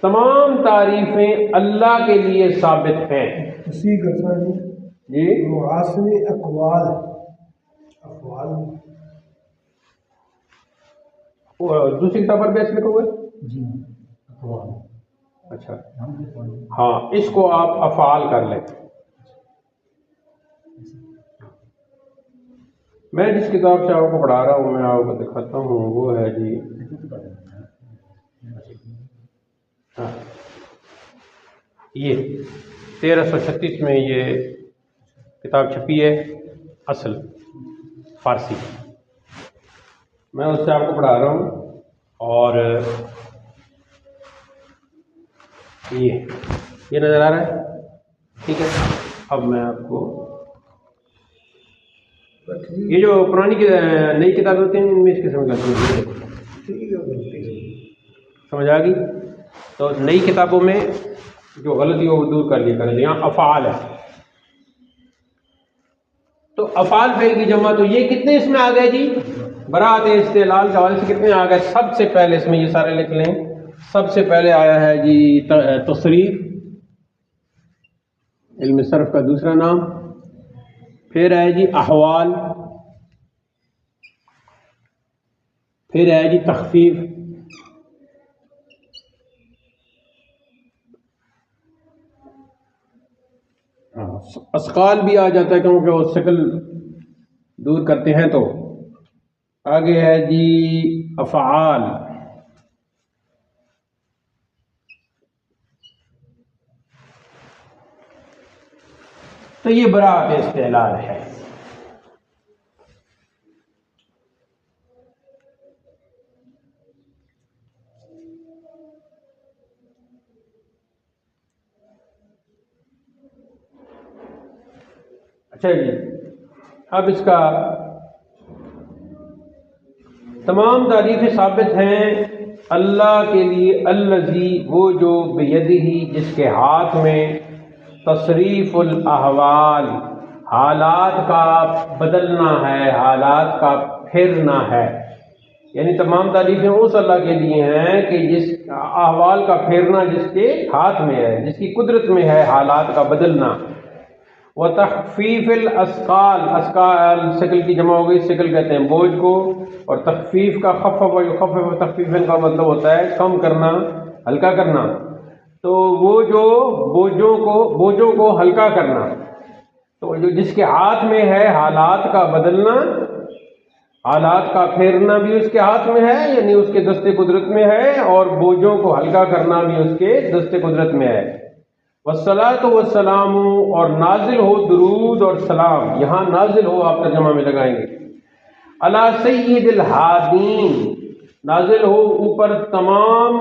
تمام تعریفیں اللہ کے لیے ثابت ہیں۔ اسی کا جی محاسن اقوال، افعال دوسری کتاب پر بھی ایسے لکھو گے؟ جی اقوال، اچھا ہاں، اس کو آپ افعال کر لیں۔ میں جس کتاب سے آپ کو پڑھا رہا ہوں، میں آپ کو دکھاتا ہوں، وہ ہے جی ہاں، یہ 1336 میں یہ کتاب چھپی ہے، اصل فارسی، میں اس سے آپ کو پڑھا رہا ہوں۔ اور یہ نظر آ رہا ہے، ٹھیک ہے۔ اب میں آپ کو یہ جو پرانی نئی کتابیں ہوتی ہیں ان میں اس قسم کا سمجھ آ گئی، تو نئی کتابوں میں جو غلطی ہو وہ دور کر لیا کریں۔ یہاں افعال ہے، تو افعال فعل کی جمع، تو یہ کتنے اس میں آ گئے جی؟ براءت استعلال کے حوالے سے کتنے آ گئے؟ سب سے پہلے اس میں یہ سارے لکھ لیں، سب سے پہلے آیا ہے جی تصریف، علم صرف کا دوسرا نام، پھر ہے جی احوال، پھر ہے جی تخفیف، اسقال بھی آ جاتا ہے کیونکہ وہ شکل دور کرتے ہیں۔ تو آگے ہے جی افعال، تو یہ براءت استعلال ہے۔ اچھا جی، اب اس کا تمام تعریفیں ثابت ہیں اللہ کے لیے، الذی، وہ جو بیدہ، جس کے ہاتھ میں، تصریف الاحوال، حالات کا بدلنا ہے، حالات کا پھرنا ہے، یعنی تمام تعریفیں اس اللہ کے لیے ہیں کہ جس احوال کا پھیرنا جس کے ہاتھ میں ہے، جس کی قدرت میں ہے حالات کا بدلنا۔ وتخفیف الاسقال، اسقال ثقل کی جمع ہو گئی، ثقل کہتے ہیں بوجھ کو، اور تخفیف کا خفف و یخفف تخفیفاً کا مطلب ہوتا ہے کم کرنا، ہلکا کرنا، تو وہ جو بوجھوں کو ہلکا کرنا، تو جو جس کے ہاتھ میں ہے حالات کا بدلنا، حالات کا پھیرنا بھی اس کے ہاتھ میں ہے، یعنی اس کے دست قدرت میں ہے، اور بوجھوں کو ہلکا کرنا بھی اس کے دست قدرت میں ہے۔ والصلاۃ والسلام، اور نازل ہو درود اور سلام، یہاں نازل ہو آپ ترجمہ میں لگائیں گے، علی سید الہادین، نازل ہو اوپر تمام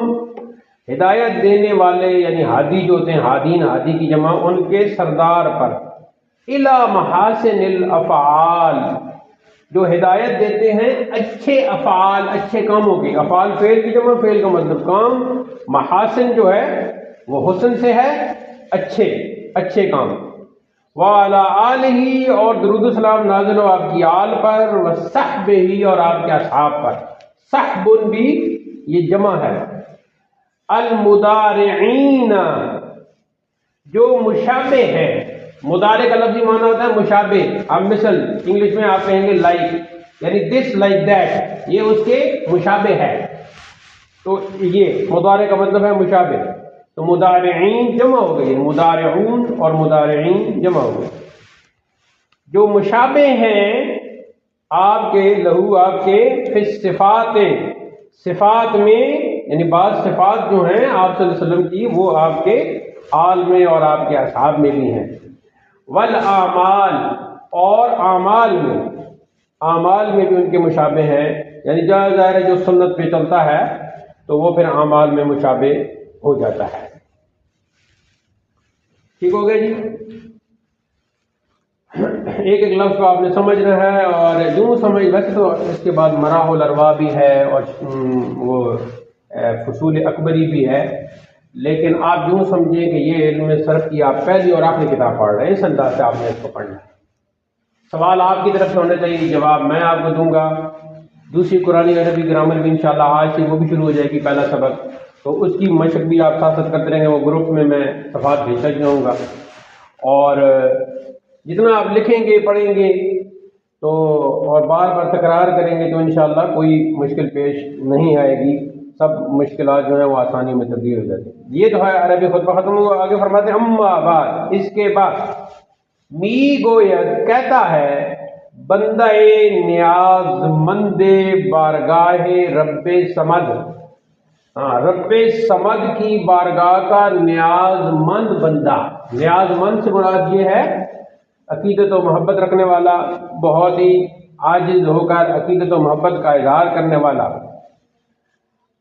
ہدایت دینے والے، یعنی ہادی جو ہوتے ہیں، ہادین، ہادی کی جمع، ان کے سردار پر، الی محاسن الافعال، جو ہدایت دیتے ہیں اچھے افعال، اچھے کاموں کی، افعال فعل کی جمع، فعل کا مطلب کام، محاسن جو ہے وہ حسن سے ہے، اچھے کام، وعلی آلہ، اور درود و سلام نازل ہو آپ کی آل پر، وصحبہ، اور آپ کے اصحاب پر، صحب بھی یہ جمع ہے، المدارعین، جو مشابہ ہے، مضارع کا لفظی معنی ہوتا ہے مشابہ، اب مثل انگلش میں آپ کہیں گے لائک، یعنی دس لائک دیٹ، یہ اس کے مشابہ ہے، تو یہ مضارع کا مطلب ہے مشابہ، تو مضارعین جمع ہو گئی، مضارعون اور مضارعین جمع ہو گئی، جو مشابہ ہیں آپ کے، لہو آپ کے، فی الصفات، صفات میں، یعنی بعض صفات جو ہیں آپ صلی اللہ علیہ وسلم کی وہ آپ کے آل میں اور آپ کے اصحاب میں بھی ہیں، والاعمال، اور اعمال میں بھی ان کے مشابہ ہیں، یعنی ظاہر ہے جو سنت پہ چلتا ہے تو وہ پھر اعمال میں مشابہ ہو جاتا ہے۔ ٹھیک ہو گیا جی. ایک ایک لفظ کو آپ نے سمجھنا ہے اور یوں سمجھ. ویسے تو اس کے بعد مراح الارواح بھی ہے اور وہ فصول اکبری بھی ہے، لیکن آپ یوں سمجھیں کہ یہ علم صرف کی آپ پہلی اور آخری کتاب پڑھ رہے ہیں، اس انداز سے آپ نے اس کو پڑھنا ہے. سوال آپ کی طرف سے ہونا چاہیے، جواب میں آپ کو دوں گا. دوسری قرآن عربی گرامر بھی انشاءاللہ آج سے وہ بھی شروع ہو جائے گی، پہلا سبق، تو اس کی مشق بھی آپ ساتھ ساتھ کرتے رہیں گے. وہ گروپ میں صفحات بھیجتا جاؤں گا، اور جتنا آپ لکھیں گے پڑھیں گے تو اور بار بار تکرار کریں گے تو انشاءاللہ کوئی مشکل پیش نہیں آئے گی. سب مشکلات جو ہیں وہ آسانی میں تبدیل ہو جاتی ہیں. یہ تو ہے عربی خطبہ ختم ہوا. آگے فرماتے ہیں اما بعد، اس کے بعد می گوید کہتا ہے بندہ نیاز مند بارگاہ رب سمد. رب سمد کی بارگاہ کا نیاز مند بندہ. نیاز مند سے مراد یہ ہے عقیدت و محبت رکھنے والا، بہت ہی عاجز ہو کر عقیدت و محبت کا اظہار کرنے والا.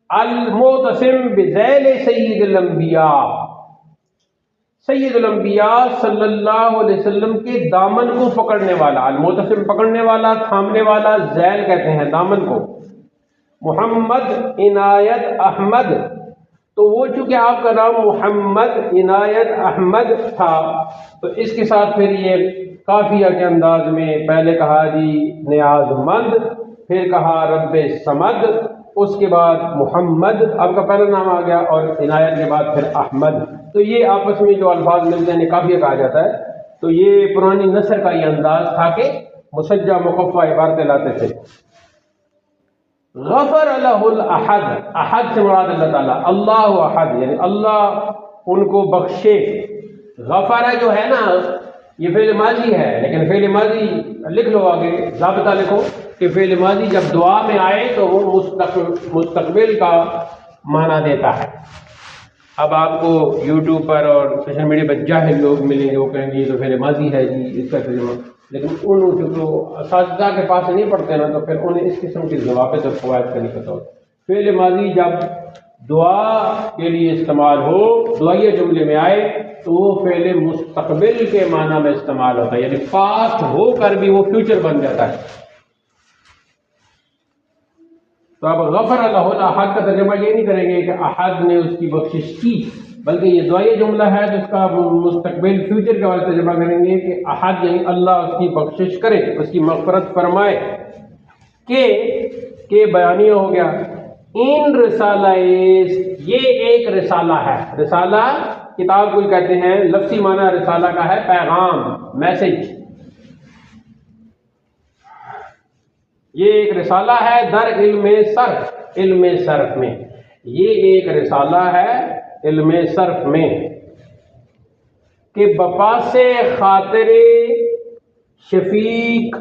المعتصم بذیل سید الانبیاء، سید الانبیاء صلی اللہ علیہ وسلم کے دامن کو پکڑنے والا. المعتصم پکڑنے والا، تھامنے والا، ذیل کہتے ہیں دامن کو. محمد عنایت احمد، تو وہ چونکہ آپ کا نام محمد عنایت احمد تھا تو اس کے ساتھ پھر یہ قافیہ کے انداز میں پہلے کہا جی نیاز مند، پھر کہا رب سمد، اس کے بعد محمد آپ کا پہلا نام آ گیا، اور عنایت کے بعد پھر احمد. تو یہ آپس میں جو الفاظ ملتے ہیں قافیہ کہا جاتا ہے. تو یہ پرانی نثر کا یہ انداز تھا کہ مسجع مخفف عبارتیں لاتے تھے. غفر لہ الاحد، احد سے مراد اللہ تعالیٰ، اللہ احد یعنی اللہ ان کو بخشے. غفر جو ہے نا یہ فعل ماضی ہے، لیکن فعل ماضی لکھ لو آگے، ضابطہ لکھو کہ فعل ماضی جب دعا میں آئے تو وہ مستقبل کا معنی دیتا ہے. اب آپ کو یوٹیوب پر اور سوشل میڈیا پر جاہل لوگ ملیں گے، وہ کہیں گے یہ تو فعل ماضی ہے جی، اس کا ترجمہ، لیکن ان جو اساتذہ کے پاس نہیں پڑھتے نا تو پھر انہیں اس قسم کی ضوابط اور قواعد کا نہیں پتہ ہوتا. فعل ماضی جب دعا کے لیے استعمال ہو، دعائیہ جملے میں آئے تو وہ فعل مستقبل کے معنی میں استعمال ہوتا ہے، یعنی پاسٹ ہو کر بھی وہ فیوچر بن جاتا ہے. تو اب غفر اللہ احد کا ترجمہ یہ نہیں کریں گے کہ احد نے اس کی بخشش کی، بلکہ یہ دعائیہ جملہ ہے تو اس کا مستقبل فیوچر کے والے ترجمہ کریں گے کہ احد یعنی اللہ اس کی بخشش کرے، اس کی مغفرت فرمائے. کہ بیانیہ ہو گیا. ان رسالہ، یہ ایک رسالہ ہے. رسالہ کتاب کو کہتے ہیں، لفظی معنی رسالہ کا ہے پیغام، میسج. یہ ایک رسالہ ہے در علم صرف، علم صرف میں. یہ ایک رسالہ ہے علم صرف میں کہ بپاس خاطر شفیق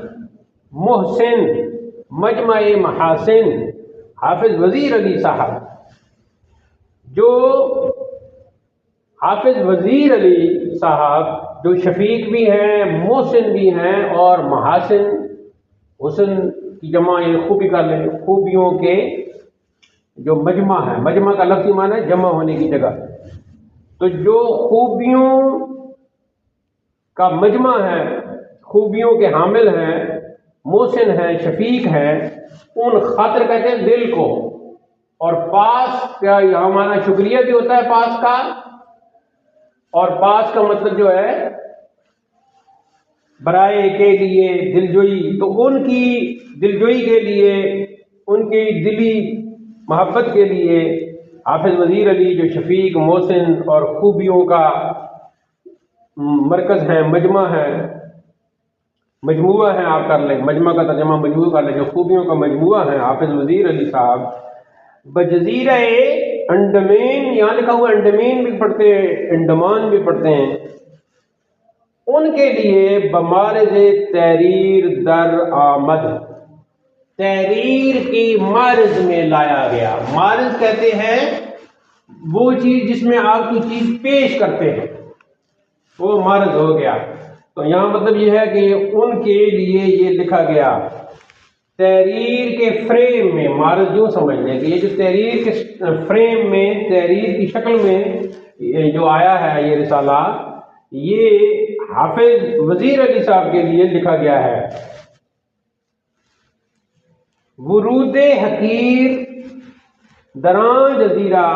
محسن مجمع محاسن حافظ وزیر علی صاحب. جو حافظ وزیر علی صاحب جو شفیق بھی ہیں، محسن بھی ہیں، اور محاسن، حسن کی جمع یہ خوبی کا لیں، خوبیوں کے جو مجمع ہے. مجمع کا لفظی معنی ہے جمع ہونے کی جگہ. تو جو خوبیوں کا مجمع ہے، خوبیوں کے حامل ہیں، محسن ہیں، شفیق ہیں، ان خاطر کہتے ہیں دل کو. اور پاس کا یہاں معنی شکریہ بھی ہوتا ہے پاس کا، اور پاس کا مطلب جو ہے برائے کے لیے، دلجوئی. تو ان کی دلجوئی کے لیے، ان کی دلی محبت کے لیے حافظ وزیر علی جو شفیق، محسن اور خوبیوں کا مرکز ہیں، مجمع ہے، مجموعہ ہے، آپ کر لیں مجمع کا ترجمہ مجموعہ کر لیں، جو خوبیوں کا مجموعہ ہے حافظ وزیر علی صاحب. بجزیرہ انڈمین، یہاں لکھا ہوا انڈمین بھی پڑھتے ہیں، انڈمان بھی پڑھتے ہیں. ان کے لیے بمارز تحریر در آمد، تحریر کی مارز میں لایا گیا. مارز کہتے ہیں وہ چیز جس میں آپ کی چیز پیش کرتے ہیں، وہ مارز ہو گیا. تو یہاں مطلب یہ ہے کہ ان کے لیے یہ لکھا گیا تحریر کے فریم میں. مارز یوں سمجھ لیں کہ یہ جو تحریر کے فریم میں، تحریر کی شکل میں جو آیا ہے یہ رسالہ، یہ حافظ وزیر علی صاحب کے لیے لکھا گیا ہے۔ ورود حقیر دراں جزیرہ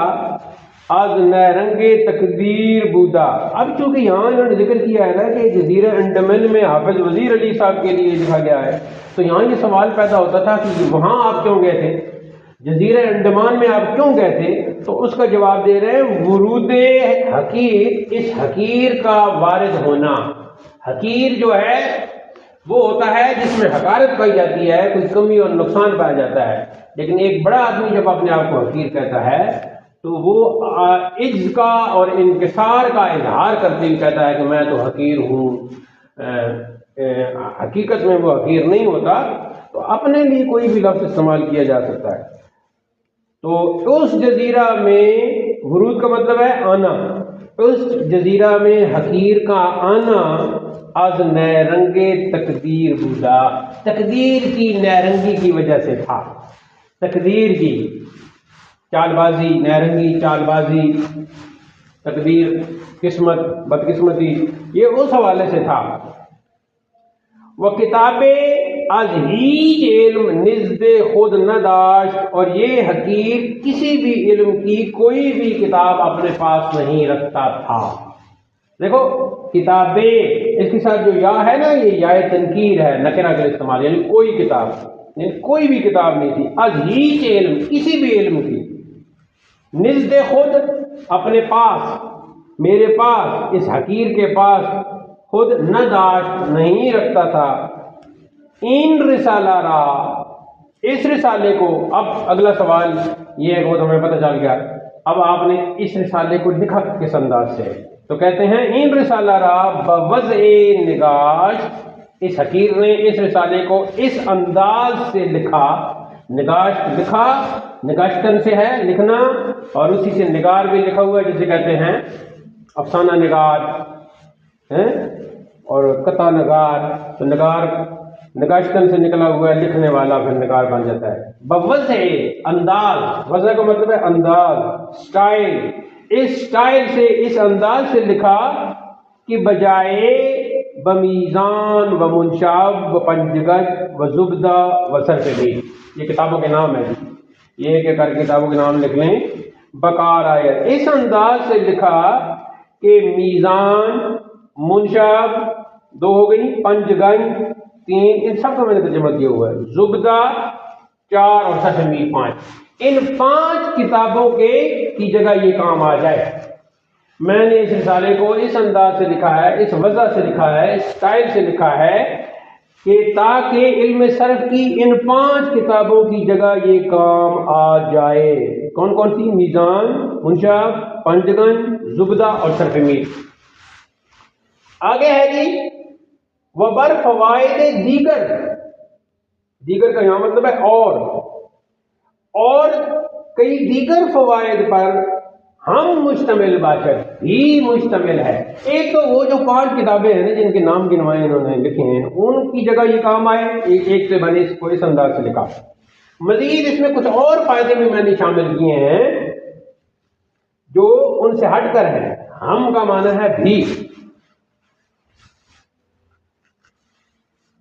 از نیرنگ تقدیر بودا۔ اب چونکہ یہاں انہوں نے ذکر کیا ہے نا کہ جزیرہ انڈمان میں حافظ وزیر علی صاحب کے لیے لکھا گیا ہے، تو یہاں یہ سوال پیدا ہوتا تھا کہ وہاں آپ کیوں گئے تھے، جزیرہ انڈمان میں آپ کیوں گئے تھے؟ تو اس کا جواب دے رہے ہیں ورود حقیر، اس حقیر کا وارد ہونا۔ حقیر جو ہے وہ ہوتا ہے جس میں حقارت پائی جاتی ہے، کوئی کمی اور نقصان پایا جاتا ہے، لیکن ایک بڑا آدمی جب اپنے آپ کو حقیر کہتا ہے تو وہ عجز کا اور انکسار کا اظہار کرتے ہوئے کہتا ہے کہ میں تو حقیر ہوں۔ حقیقت میں وہ حقیر نہیں ہوتا، تو اپنے لیے کوئی بھی لفظ استعمال کیا جا سکتا ہے۔ تو اس جزیرہ میں ورود کا مطلب ہے آنا، اس جزیرہ میں حقیر کا آنا از نیرنگ تقدیر بودا، تقدیر کی نیرنگی کی وجہ سے تھا۔ تقدیر کی چال بازی، نیرنگی چال بازی، تقدیر قسمت بدقسمتی، یہ اس حوالے سے تھا۔ وہ کتابیں از ہیچ علم نزد خود نہ داشت، اور یہ حقیر کسی بھی علم کی کوئی بھی کتاب اپنے پاس نہیں رکھتا تھا۔ دیکھو کتابیں، اس کے ساتھ جو یا ہے نا، یہ یا تنکیر ہے، نکرہ کا استعمال، یعنی کوئی کتاب، یعنی کوئی بھی کتاب نہیں تھی۔ از ہیچ علم، کسی بھی علم کی، نزد خود اپنے پاس، میرے پاس، اس حقیر کے پاس، خود نہ داشت نہیں رکھتا تھا۔ این رسالہ را، اس رسالے کو، اب اگلا سوال یہ ہے کہ ہمیں پتہ چل گیا اب آپ نے اس رسالے کو لکھا کس انداز سے، تو کہتے ہیں این رسالہ را بوضع نگاش، اس حقیر نے اس رسالے کو اس انداز سے لکھا۔ نگاش لکھا، نگاشتن سے ہے لکھنا، اور اسی سے نگار بھی لکھا ہوا ہے، جسے کہتے ہیں افسانہ نگار اور قطع نگار۔ تو نگار نگاشتن سے نکلا ہوا ہے، لکھنے والا پھر نگار بن جاتا ہے۔ بوضع انداز، وضع کا مطلب ہے انداز، سٹائل، اس سٹائل سے، اس انداز سے لکھا کہ بجائے بمیزان و منشاب و پنجگت و زبدہ و سرفلی، یہ کتابوں کے نام ہیں، یہ کہ کر کتابوں کے نام لکھ لیں، بکار آیا اس انداز سے لکھا کہ میزان، منشاب دو ہو گئی، پنجگن تین، ان سب کا میں نے ترجمہ کیا ہوا ہے، زبدہ چار اور سرفلی پانچ، ان پانچ کتابوں کے کی جگہ یہ کام آ جائے۔ میں نے اس رسالے کو اس انداز سے لکھا ہے، اس وضع سے لکھا ہے، اس سٹائل سے لکھا ہے کہ تاکہ علم صرف کی ان پانچ کتابوں کی جگہ یہ کام آ جائے۔ کون کون سی؟ میزان، منشاب، پنجگن، زبدہ اور صرف میر۔ آگے ہے جی وبر فوائد دیگر، دیگر کا یہاں مطلب ہے اور کئی دیگر فوائد پر ہم مشتمل باشد، ہی مشتمل ہے۔ ایک تو وہ جو پانچ کتابیں ہیں جن کے نام گنوائے انہوں نے لکھے ہیں، ان کی جگہ یہ کام آئے، ایک سے بنے اس کو اس انداز سے لکھا۔ مزید اس میں کچھ اور فائدے بھی میں نے شامل کیے ہیں جو ان سے ہٹ کر ہیں۔ ہم کا معنی ہے بھی۔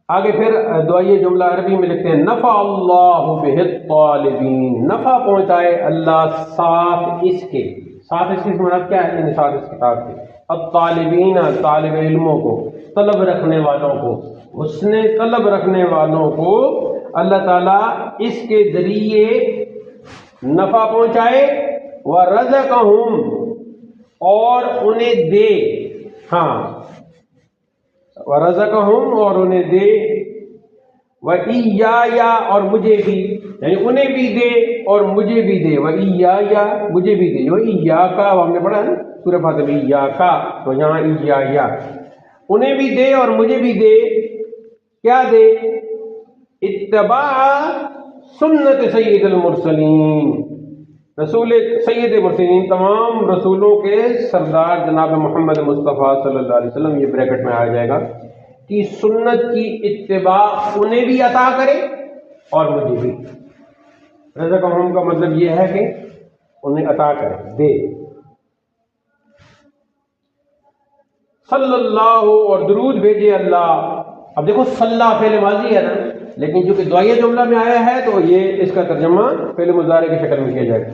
آگے پھر دعائیہ جملہ عربی میں لکھتے ہیں نفع اللہ بہ الطالبین، نفع پہنچائے اللہ ساتھ اس کے، ساتھ اس کی مراد کیا ہے؟ ساتھ اس کتاب کے، الطالبین طالب علموں کو، طلب رکھنے والوں کو، حسن طلب رکھنے والوں کو اللہ تعالیٰ اس کے ذریعے نفع پہنچائے، ورزقہم اور انہیں دے، ہاں ورزقہم اور انہیں دے، وَإِيَّايَ اور مجھے بھی، یعنی انہیں بھی دے اور مجھے بھی دے، وَإِيَّايَ مجھے بھی دے، وَإِيَّاكَ وہ ہم نے پڑھا ہے نا سورہ فاتحہ میں، إِيَّاكَ تو یہاں إِيَّايَ، انہیں بھی دے اور مجھے بھی دے، کیا دے؟ اتباع سنت سید المرسلین، رسول سید مرسلین، تمام رسولوں کے سردار جناب محمد مصطفیٰ صلی اللہ علیہ وسلم، یہ بریکٹ میں آ جائے گا، کہ سنت کی اتباع انہیں بھی عطا کرے اور مجھے بھی۔ رزقہم کا مطلب یہ ہے کہ انہیں عطا کرے، دے۔ صلی اللہ اور درود بھیجے اللہ. اب دیکھو صلی فعل ماضی ہے نا، لیکن چونکہ دعائیہ جملہ میں آیا ہے تو یہ اس کا ترجمہ فعل مضارع کی شکل میں کیا جائے گا.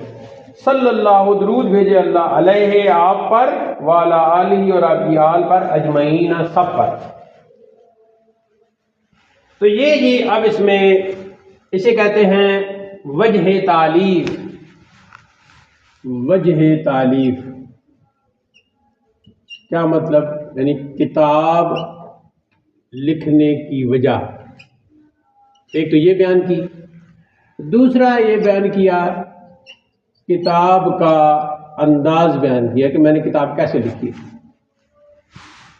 صلی اللہ درود بھیجے اللہ علیہ آپ پر، والا آلہ اور آپ کی آل پر، اجمعین سب پر. تو یہ جی اب اس میں اسے کہتے ہیں وجہ تعلیف. وجہ تعلیف کیا مطلب؟ یعنی کتاب لکھنے کی وجہ. ایک تو یہ بیان کی، دوسرا یہ بیان کیا کتاب کا انداز بیان کیا کہ میں نے کتاب کیسے لکھی.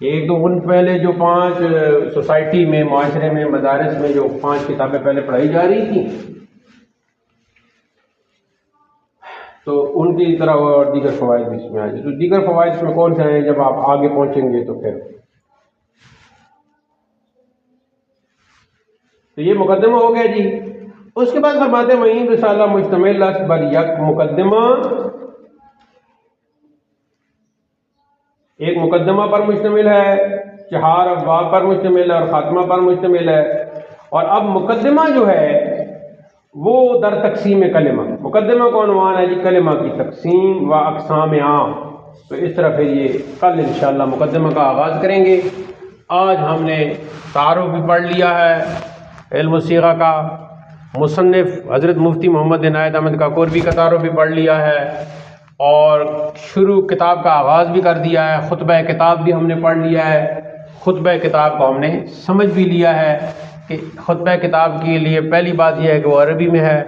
ایک تو ان پہلے جو 5 سوسائٹی میں، معاشرے میں، مدارس میں جو 5 کتابیں پہلے پڑھائی جا رہی تھیں تو ان کی طرح اور دیگر فوائد بھی اس میں آ جائے. تو دیگر فوائد اس میں کون سے ہیں جب آپ آگے پہنچیں گے تو پھر تو یہ مقدمہ ہو گیا جی. اس کے بعد فرماتے ہیں وہیں رسالہ مشتمل بر یک مقدمہ، ایک مقدمہ پر مشتمل ہے، 4 ابواب پر مشتمل ہے اور خاتمہ پر مشتمل ہے. اور اب مقدمہ جو ہے وہ در تقسیم کلمہ، مقدمہ کو عنوان ہے جی کلمہ کی تقسیم و اقسام عام. تو اس طرح پھر یہ کل انشاءاللہ مقدمہ کا آغاز کریں گے. آج ہم نے تعارف بھی پڑھ لیا ہے علم الصیغہ کا، مصنف حضرت مفتی محمد عنایت احمد کاکوروی کا تعارف بھی پڑھ لیا ہے، اور شروع کتاب کا آغاز بھی کر دیا ہے. خطبہ کتاب بھی ہم نے پڑھ لیا ہے. خطبہ کتاب کو ہم نے سمجھ بھی لیا ہے کہ خطبہ کتاب کے لیے پہلی بات یہ ہے کہ وہ عربی میں ہے،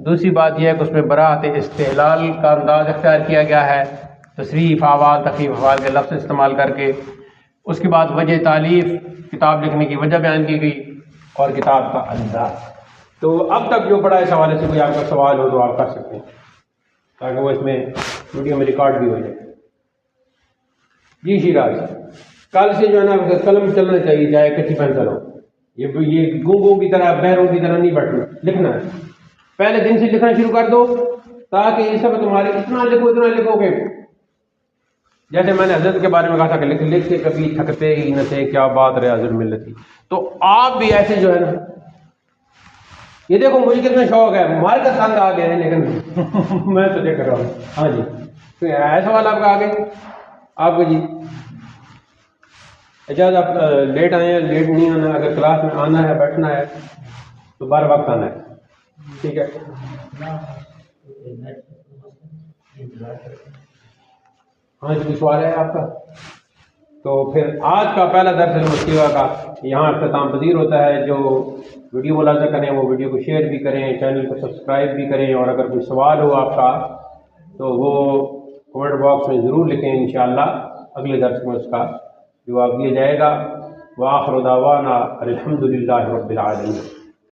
دوسری بات یہ ہے کہ اس میں براعت استحلال کا انداز اختیار کیا گیا ہے، تصریف، اعوال، تخفیف افعال کے لفظ استعمال کر کے. اس کے بعد وجہ تالیف، کتاب لکھنے کی وجہ بیان کی گئی، اور کتاب کا انداز. تو اب تک جو پڑھا اس حوالے سے کوئی آپ کا سوال ہو تو آپ کر سکتے ہیں تاکہ وہ اس میں ویڈیو میں ریکارڈ بھی ہو جائے. جی شیراز، کل سے جو ہے نا قلم چلنا چاہیے، چاہے کچی پینسل ہو. یہ گونگوں کی طرح، بہروں کی طرح نہیں بیٹھنا، لکھنا ہے. پہلے دن سے لکھنا شروع کر دو تاکہ یہ سب تمہارے اتنا لکھو گے. جیسے میں نے حضرت کے بارے میں کہا تھا کہ لکھ لکھ کے کبھی تھکتے ہی نہ تھے، کیا بات رہے حضرت ملتی. تو آپ بھی ایسے جو ہے نا، یہ دیکھو مجھے کتنا شوق ہے، مارکر تنگ آ گئے ہیں لیکن میں تو دیکھ رہا ہوں. ہاں جی، تو ایسا سوال آپ کا آگے آپ کو جی اجازت، آپ لیٹ آئے ہیں، لیٹ نہیں آنا. اگر کلاس میں آنا ہے، بیٹھنا ہے تو بار وقت آنا ہے. ٹھیک ہے. ہاں جی، سوال ہے آپ کا؟ تو پھر آج کا پہلا درس علم الصیغہ کا یہاں اختتام پذیر ہوتا ہے. جو ویڈیو ملاحظہ کریں وہ ویڈیو کو شیئر بھی کریں، چینل کو سبسکرائب بھی کریں، اور اگر کوئی سوال ہو آپ کا تو وہ کمنٹ باکس میں ضرور لکھیں. انشاءاللہ اگلے درس میں اس کا جواب دیا جائے گا. وآخر دعوانا الحمد للہ رب العالمین.